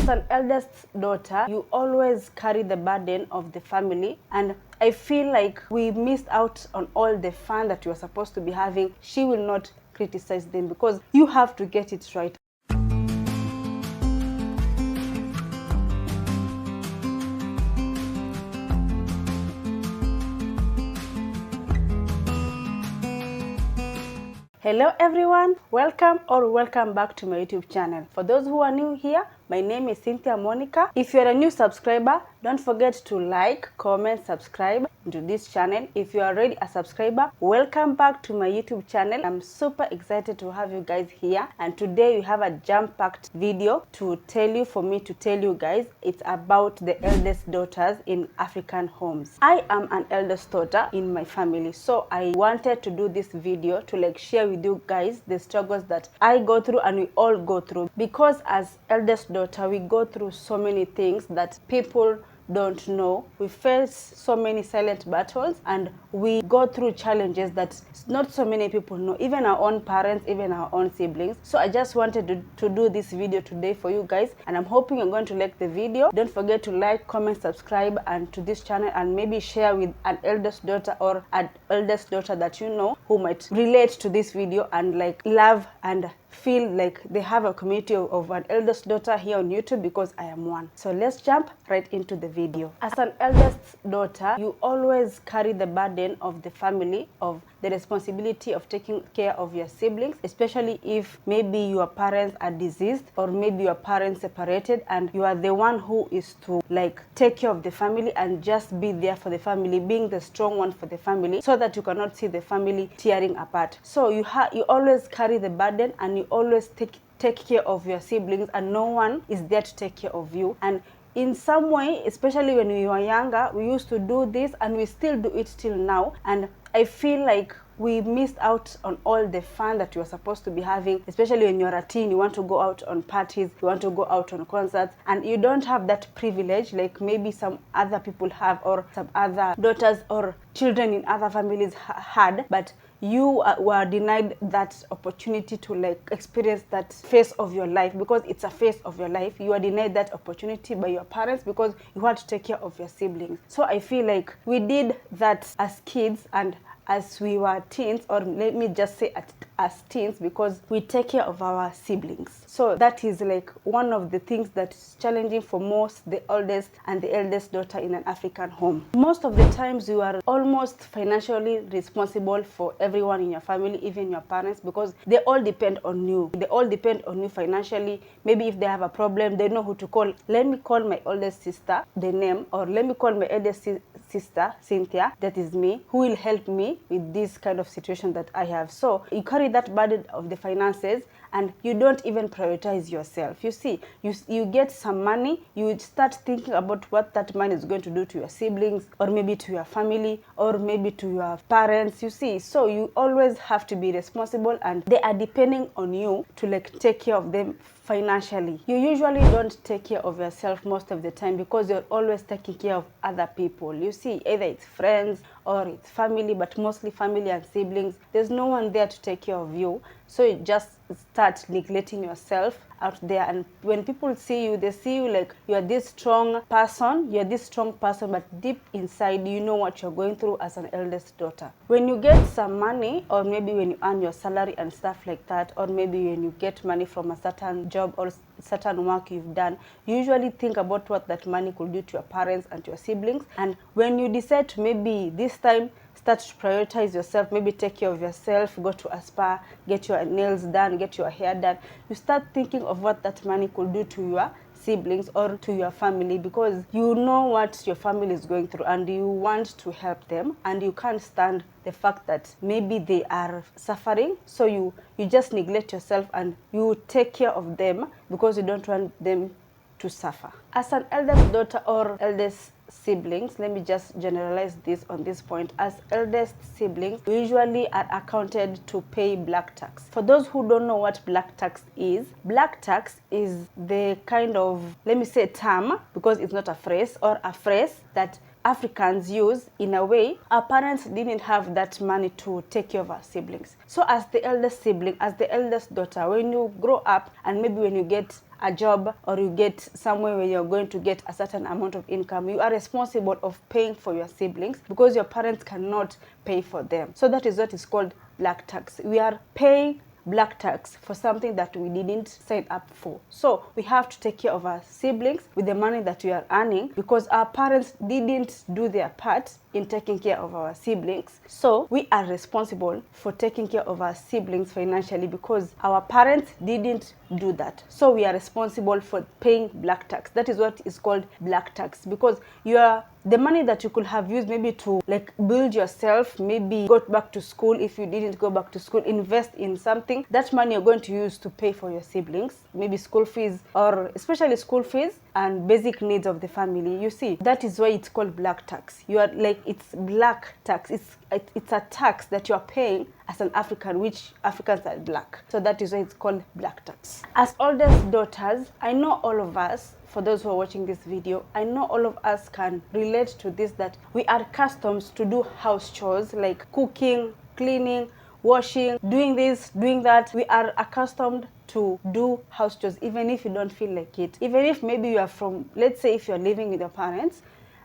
As an eldest daughter, you always carry the burden of the family, and I feel like we missed out on all the fun that you were supposed to be having. She will not criticize them because you have to get it right. Hello everyone, welcome back to my YouTube channel. For those who are new here, my name is Cynthia Monica. If you're a new subscriber, don't forget to like, comment, subscribe to this channel. If you are already a subscriber, welcome back to my YouTube channel. I'm super excited to have you guys here, and today we have a jam-packed video for me to tell you guys. It's about the eldest daughters in African homes. I am an eldest daughter in my family, so I wanted to do this video to share with you guys the struggles that I go through and we all go through, because as eldest daughter we go through so many things that people don't know. We face so many silent battles and we go through challenges that not so many people know, even our own parents, even our own siblings. So I just wanted to do this video today for you guys, and I'm hoping you're going to like the video. Don't forget to like, comment, subscribe and to this channel, and maybe share with an eldest daughter or an eldest daughter that you know who might relate to this video and love and feel like they have a community of an eldest daughter here on YouTube, because I am one. So let's jump right into the video. As an eldest daughter, you always carry the burden of the family, of the responsibility of taking care of your siblings, especially if maybe your parents are deceased or maybe your parents separated, and you are the one who is to take care of the family and just be there for the family, being the strong one for the family, so that you cannot see the family tearing apart. So you always carry the burden, and you always take care of your siblings, and no one is there to take care of you. And in some way, especially when we were younger, we used to do this, and we still do it till now. And I feel like we missed out on all the fun that you were supposed to be having, especially when you're a teen. You want to go out on parties, you want to go out on concerts, and you don't have that privilege like maybe some other people have, or some other daughters or children in other families had. But you were denied that opportunity to experience that phase of your life, because it's a phase of your life. You are denied that opportunity by your parents because you had to take care of your siblings. So I feel like we did that as kids and as we were teens, or let me just say as teens, because we take care of our siblings. So that is one of the things that is challenging for most the oldest and the eldest daughter in an African home. Most of the times you are almost financially responsible for everyone in your family, even your parents, because they all depend on you. They all depend on you financially. Maybe if they have a problem, they know who to call. Let me call my oldest sister, the name, or let me call my eldest sister, Cynthia, that is me, who will help me with this kind of situation that I have. So you carry that burden of the finances, and you don't even prioritize yourself. You see, you get some money, you start thinking about what that money is going to do to your siblings, or maybe to your family, or maybe to your parents. You see, so you always have to be responsible, and they are depending on you to take care of them financially. You usually don't take care of yourself most of the time, because you're always taking care of other people. You see, either it's friends or it's family, but mostly family and siblings. There's no one there to take care of you, so you just start neglecting yourself out there. And when people see you, they see you like you are this strong person, but deep inside you know what you're going through as an eldest daughter. When you get some money, or maybe when you earn your salary and stuff like that, or maybe when you get money from a certain job or certain work you've done, you usually think about what that money could do to your parents and to your siblings. And when you decide to maybe this time start to prioritize yourself, maybe take care of yourself, go to a spa, get your nails done, get your hair done, you start thinking of what that money could do to your siblings or to your family, because you know what your family is going through and you want to help them, and you can't stand the fact that maybe they are suffering. So you just neglect yourself and you take care of them because you don't want them to suffer. As an eldest daughter or eldest siblings, let me just generalize this on this point. As eldest siblings, we usually are accounted to pay black tax. For those who don't know what black tax is the kind of, let me say, term, because it's not a phrase, or a phrase that Africans use, in a way, our parents didn't have that money to take care of our siblings. So as the eldest sibling, as the eldest daughter, when you grow up and maybe when you get a job or you get somewhere where you're going to get a certain amount of income, you are responsible of paying for your siblings because your parents cannot pay for them. So that is what is called black tax. We are paying black tax for something that we didn't sign up for. So we have to take care of our siblings with the money that we are earning because our parents didn't do their part in taking care of our siblings. So we are responsible for taking care of our siblings financially because our parents didn't do that. So we are responsible for paying black tax. That is what is called black tax, because you are the money that you could have used maybe to like build yourself, maybe go back to school if you didn't go back to school, invest in something. That money you're going to use to pay for your siblings, maybe school fees, or especially school fees and basic needs of the family. You see, that is why it's called black tax. You are like, it's black tax. It's a tax that you are paying as an African, which Africans are black. So that is why it's called black tax. As oldest daughters, I know all of us, for those who are watching this video, I know all of us can relate to this, that we are accustomed to do house chores like cooking, cleaning, washing, doing this, doing that. We are accustomed to do house chores even if you don't feel like it. Even if maybe you are from, let's say if you're living with your parents,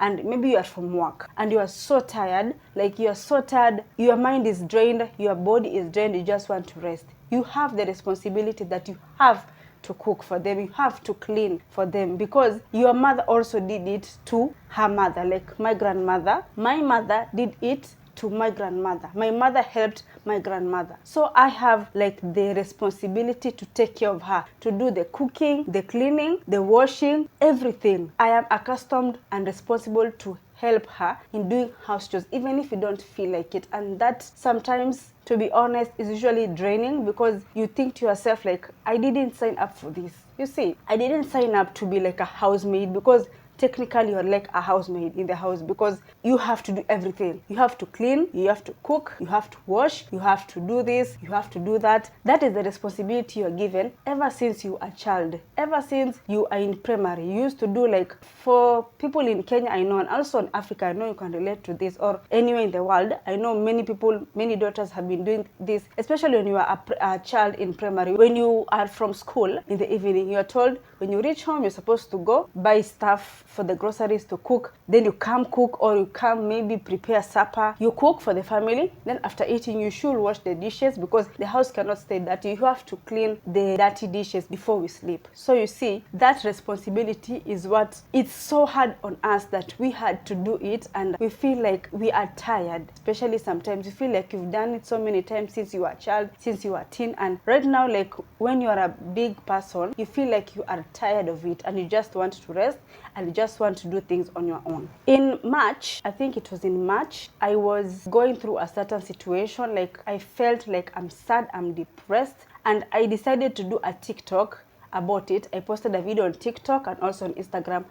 and maybe you are from work and you are so tired, like you are so tired, your mind is drained, your body is drained, you just want to rest. You have the responsibility that you have to cook for them, you have to clean for them, because your mother also did it to her mother. Like my grandmother, my mother did it to my grandmother, my mother helped my grandmother. So I have like the responsibility to take care of her, to do the cooking, the cleaning, the washing, everything. I am accustomed and responsible to help her in doing house chores even if you don't feel like it. And that sometimes, to be honest, is usually draining, because you think to yourself like, I didn't sign up for this. You see, I didn't sign up to be like a housemaid, because technically you're like a housemaid in the house, because you have to do everything. You have to clean, you have to cook, you have to wash, you have to do this, you have to do that. That is the responsibility you're given ever since you are a child, ever since you are in primary. You used to do, like, for people in Kenya, I know, and also in Africa, I know you can relate to this, or anywhere in the world, I know many people, many daughters have been doing this, especially when you are a child in primary. When you are from school in the evening, you are told when you reach home, you're supposed to go buy stuff for the groceries to cook. Then you come cook, or you come maybe prepare supper. You cook for the family. Then after eating, you should wash the dishes, because the house cannot stay dirty. You have to clean the dirty dishes before we sleep. So you see, that responsibility is what, it's so hard on us that we had to do it, and we feel like we are tired. Especially sometimes you feel like you've done it so many times since you were a child, since you were a teen, and right now, like when you are a big person, you feel like you are tired of it and you just want to rest and you just want to do things on your own. In March, I think it was in March, I was going through a certain situation. Like I felt like I'm sad, I'm depressed, and I decided to do a TikTok about it. I posted a video on TikTok and also on Instagram,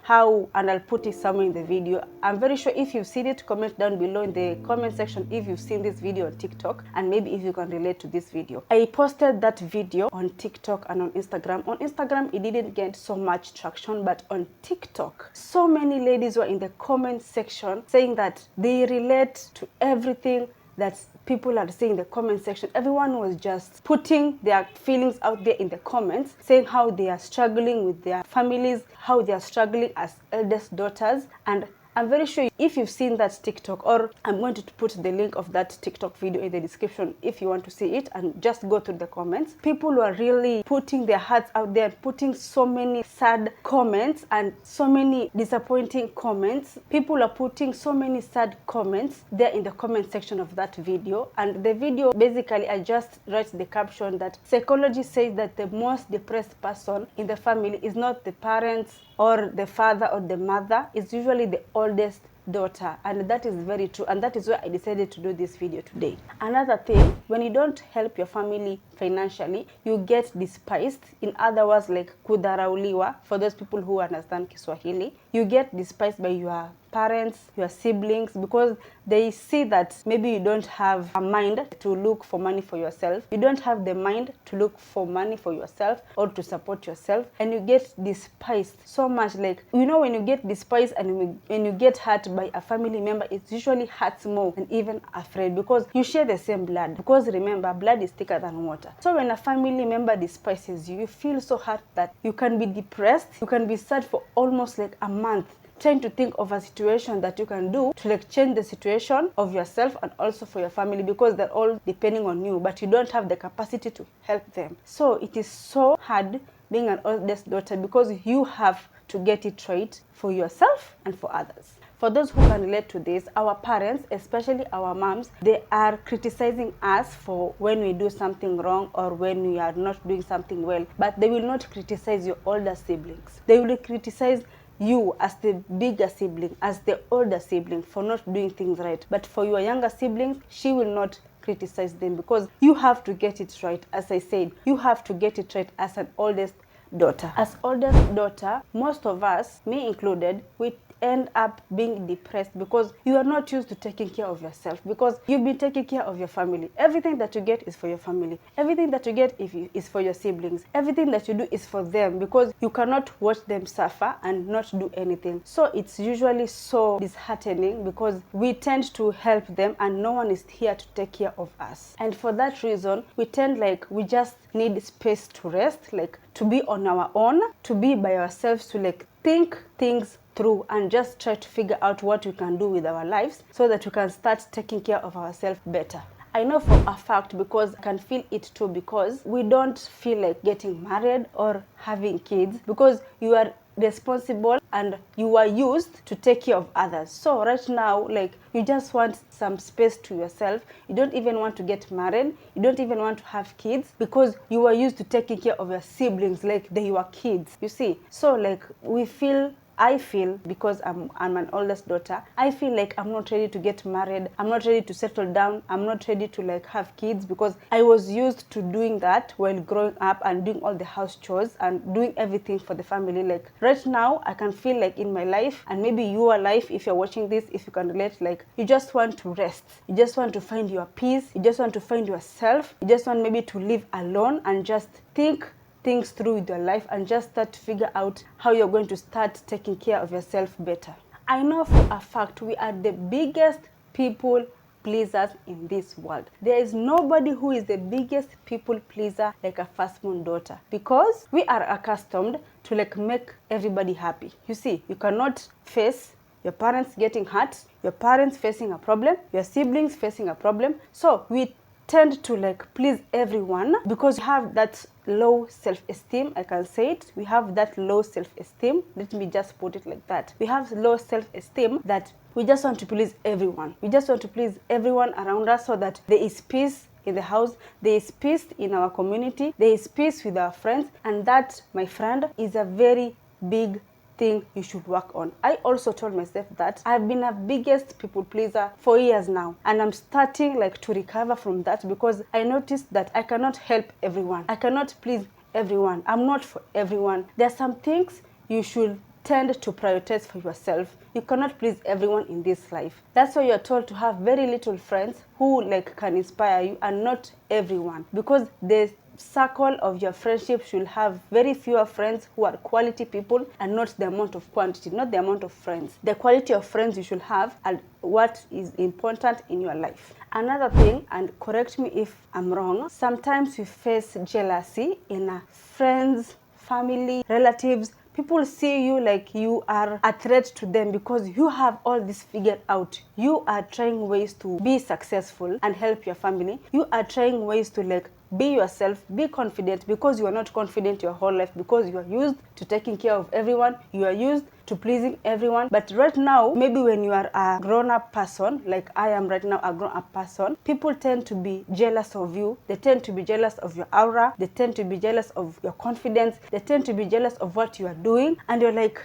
and I'll put it somewhere in the video. I'm very sure if you've seen it, comment down below in the comment section if you've seen this video on TikTok, and maybe if you can relate to this video. I posted that video on TikTok and on Instagram. On Instagram, it didn't get so much traction, but on TikTok, so many ladies were in the comment section saying that they relate to everything that people are saying in the comment section. Everyone was just putting their feelings out there in the comments, saying how they are struggling with their families, how they are struggling as eldest daughters. And I'm very sure if you've seen that TikTok, or I'm going to put the link of that TikTok video in the description if you want to see it, and just go through the comments. People were really putting their hearts out there, putting so many sad comments and so many disappointing comments. People are putting so many sad comments there in the comment section of that video. And the video, basically, I just write the caption that psychology says that the most depressed person in the family is not the parents or the father or the mother, it's usually the oldest daughter. And that is very true, and that is why I decided to do this video today. Another thing, when you don't help your family financially, you get despised. In other words, like kudharauliwa, for those people who understand Kiswahili, you get despised by your parents, your siblings, because they see that maybe you don't have a mind to look for money for yourself. You don't have the mind to look for money for yourself or to support yourself, and you get despised so much. Like, you know, when you get despised and when you get hurt by a family member, it usually hurts more than even a friend, because you share the same blood. Because remember, blood is thicker than water. So when a family member despises you, you feel so hurt that you can be depressed, you can be sad for almost like a month, trying to think of a situation that you can do to like change the situation of yourself and also for your family, because they're all depending on you, but you don't have the capacity to help them. So it is so hard being an oldest daughter, because you have to get it right for yourself and for others. For those who can relate to this, our parents, especially our moms, they are criticizing us for when we do something wrong or when we are not doing something well, but they will not criticize your older siblings. They will criticize you as the bigger sibling, as the older sibling, for not doing things right. But for your younger siblings, she will not criticize them, because you have to get it right. As I said, you have to get it right as an oldest daughter. As oldest daughter, most of us, me included, we end up being depressed because you are not used to taking care of yourself, because you've been taking care of your family. Everything that you get is for your family. Everything that you get is for your siblings. Everything that you do is for them, because you cannot watch them suffer and not do anything. So it's usually so disheartening, because we tend to help them and no one is here to take care of us. And for that reason, we tend like we just need space to rest, like to be on our own, to be by ourselves, to like think things through and just try to figure out what we can do with our lives so that we can start taking care of ourselves better. I know for a fact, because I can feel it too, because we don't feel like getting married or having kids, because you are responsible and you are used to take care of others. So right now, like, you just want some space to yourself. You don't even want to get married. You don't even want to have kids, because you are used to taking care of your siblings like they were kids, you see. So like I feel, because I'm an oldest daughter, I feel like I'm not ready to get married. I'm not ready to settle down. I'm not ready to like have kids, because I was used to doing that while growing up and doing all the house chores and doing everything for the family. Like right now, I can feel like in my life, and maybe your life, if you're watching this, if you can relate, like you just want to rest. You just want to find your peace. You just want to find yourself. You just want maybe to live alone and just think things through with your life and just start to figure out how you're going to start taking care of yourself better. I know for a fact we are the biggest people pleasers in this world. There is nobody who is the biggest people pleaser like a firstborn daughter, because we are accustomed to like make everybody happy. You see, you cannot face your parents getting hurt, your parents facing a problem, your siblings facing a problem. So we tend to like please everyone, because we have that low self-esteem. I can say it. We have that low self-esteem. Let me just put it like that. We have low self-esteem that we just want to please everyone. We just want to please everyone around us, so that there is peace in the house, there is peace in our community, there is peace with our friends. And that, my friend, is a very big thing you should work on. I also told myself that I've been a biggest people pleaser for years now, and I'm starting like to recover from that, because I noticed that I cannot help everyone. I cannot please everyone. I'm not for everyone. There are some things you should tend to prioritize for yourself. You cannot please everyone in this life. That's why you're told to have very little friends who like can inspire you, and not everyone, because the circle of your friendship should have very fewer friends who are quality people, and not the amount of quantity, not the amount of friends. The quality of friends you should have and what is important in your life. Another thing, and correct me if I'm wrong, sometimes we face jealousy in our friends, family, relatives. People see you like you are a threat to them, because you have all this figured out. You are trying ways to be successful and help your family. You are trying ways to like be yourself, be confident, because you are not confident your whole life, because you are used to taking care of everyone. You are used to pleasing everyone. But right now, maybe when you are a grown-up person, like I am right now a grown-up person, people tend to be jealous of you. They tend to be jealous of your aura. They tend to be jealous of your confidence. They tend to be jealous of what you are doing. And you're like,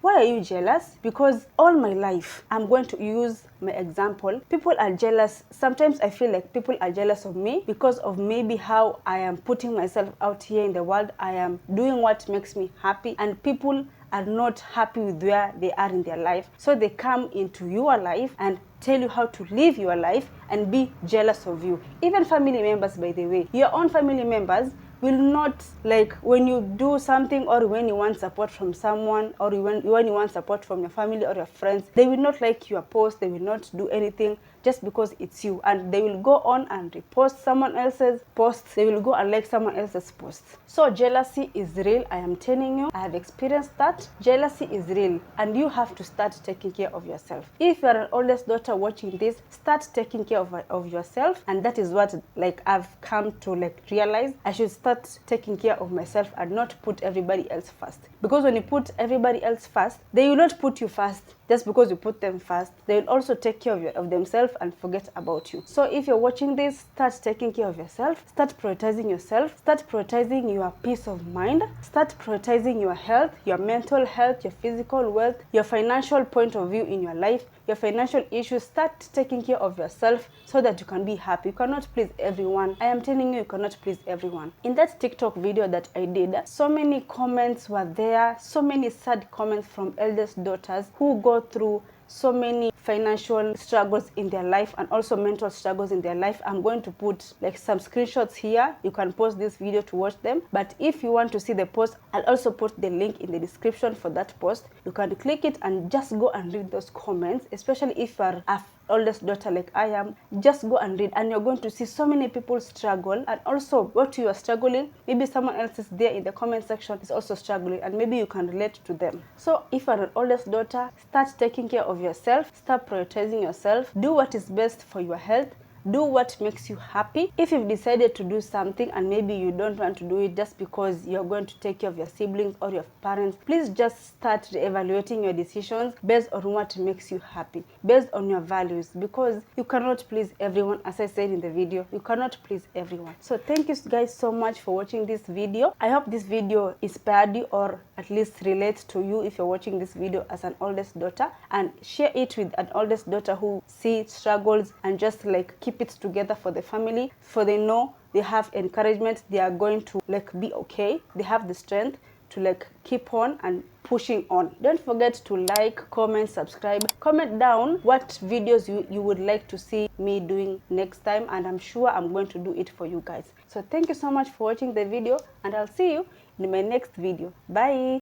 why are you jealous? Because all my life, I'm going to use my example, people are jealous. Sometimes I feel like people are jealous of me because of maybe how I am putting myself out here in the world. I am doing what makes me happy, and people are not happy with where they are in their life. So they come into your life and tell you how to live your life and be jealous of you. Even family members, by the way, your own family members will not, like, when you do something or when you want support from someone or when you want support from your family or your friends, they will not like your post, they will not do anything just because it's you, and they will go on and repost someone else's posts, they will go and like someone else's posts. So jealousy is real, I am telling you. I have experienced that. Jealousy is real, and you have to start taking care of yourself. If you are an oldest daughter watching this, start taking care of yourself, and that is what, like, I've come to, like, realize. I should start taking care of myself and not put everybody else first, because when you put everybody else first, they will not put you first just because you put them first. They will also take care of themselves and forget about you. So if you're watching this, start taking care of yourself, start prioritizing yourself, start prioritizing your peace of mind, start prioritizing your health, your mental health, your physical wealth, your financial point of view in your life, your financial issues. Start taking care of yourself so that you can be happy. You cannot please everyone. I am telling you, you cannot please everyone. In that TikTok video that I did, so many comments were there, so many sad comments from eldest daughters who go through so many financial struggles in their life and also mental struggles in their life. I'm going to put, like, some screenshots here. You can pause this video to watch them, but if you want to see the post, I'll also put the link in the description for that post. You can click it and just go and read those comments, especially if you are a oldest daughter like I am. Just go and read, and you're going to see so many people struggle, and also what you are struggling, maybe someone else is there in the comment section is also struggling, and maybe you can relate to them. So if you're an oldest daughter, start taking care of yourself, start prioritizing yourself, do what is best for your health, do what makes you happy. If you've decided to do something and maybe you don't want to do it just because you're going to take care of your siblings or your parents, please just start evaluating your decisions based on what makes you happy, based on your values, because you cannot please everyone. As I said in the video, you cannot please everyone. So thank you guys so much for watching this video. I hope this video inspired you, or at least relates to you if you're watching this video as an oldest daughter, and share it with an oldest daughter who sees struggles and just, like, keep it together for the family, for they know they have encouragement, they are going to, like, be okay, they have the strength to, like, keep on and pushing on. Don't forget to like, comment, subscribe, comment down what videos you would like to see me doing next time, and I'm sure I'm going to do it for you guys. So thank you so much for watching the video, and I'll see you in my next video. Bye.